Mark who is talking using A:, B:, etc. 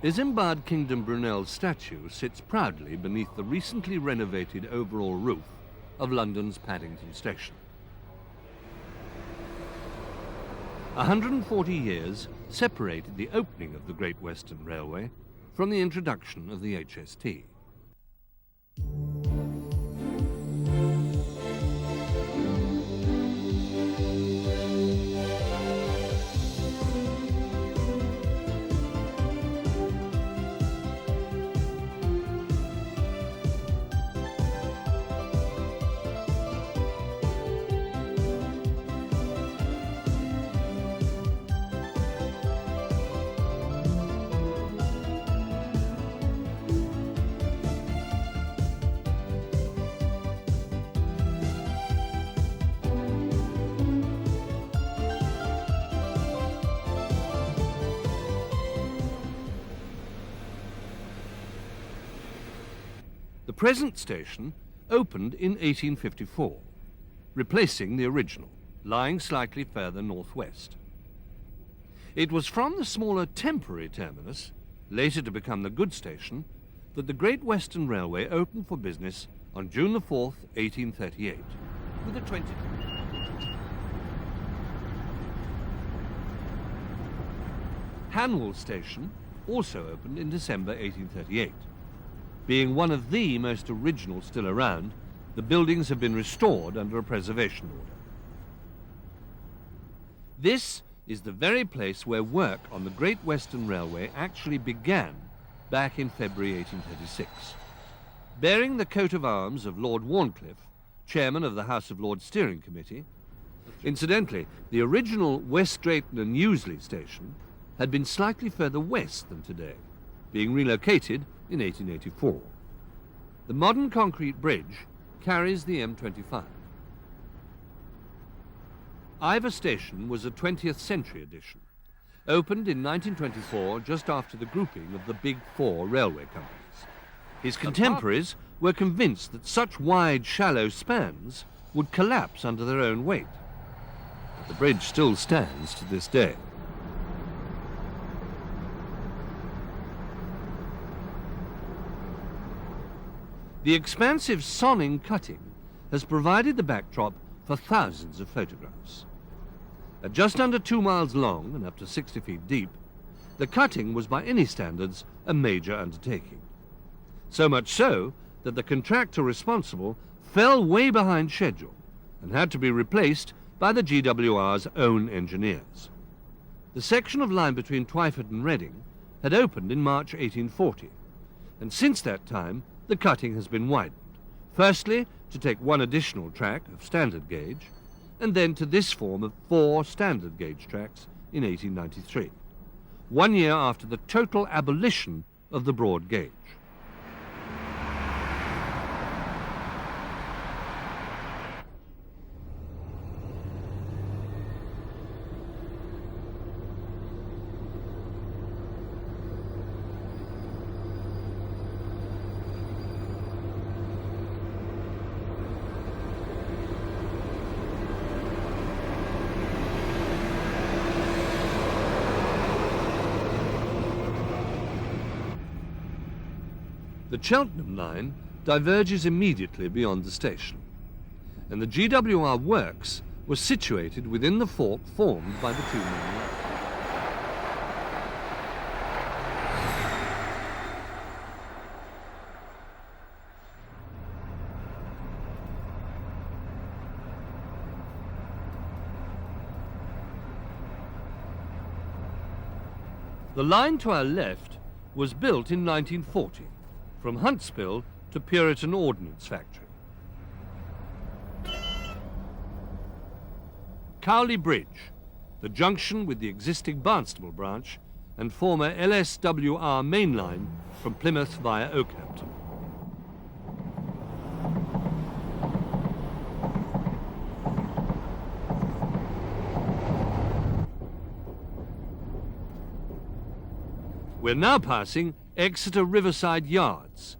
A: Isambard Kingdom Brunel's statue sits proudly beneath the recently renovated overall roof of London's Paddington Station. 140 years separated the opening of the Great Western Railway from the introduction of the HST. The present station opened in 1854, replacing the original, lying slightly further northwest. It was from the smaller temporary terminus, later to become the goods station, that the Great Western Railway opened for business on June the 4th, 1838, with a 20... Hanwell Station also opened in December 1838. Being one of the most original still around, the buildings have been restored under a preservation order. This is the very place where work on the Great Western Railway actually began back in February 1836. Bearing the coat of arms of Lord Warncliffe, chairman of the House of Lords Steering Committee, incidentally, the original West Drayton and Eusleigh station had been slightly further west than today, being relocated in 1884. The modern concrete bridge carries the M25. Iver Station was a 20th century addition, opened in 1924 just after the grouping of the Big Four railway companies. His contemporaries were convinced that such wide, shallow spans would collapse under their own weight. But the bridge still stands to this day. The expansive Sonning cutting has provided the backdrop for thousands of photographs. At just under 2 miles long and up to 60 feet deep, the cutting was by any standards a major undertaking. So much so that the contractor responsible fell way behind schedule and had to be replaced by the GWR's own engineers. The section of line between Twyford and Reading had opened in March 1840, and since that time the cutting has been widened, firstly to take one additional track of standard gauge, and then to this form of 4 standard gauge tracks in 1893, 1 year after the total abolition of the broad gauge. The Cheltenham line diverges immediately beyond the station, and the GWR works was situated within the fork formed by the two main lines. The line to our left was built in 1940. From Huntsville to Puritan Ordnance Factory. Cowley Bridge, the junction with the existing Barnstable branch and former LSWR main line from Plymouth via Oakhampton. We're now passing Exeter Riverside Yards,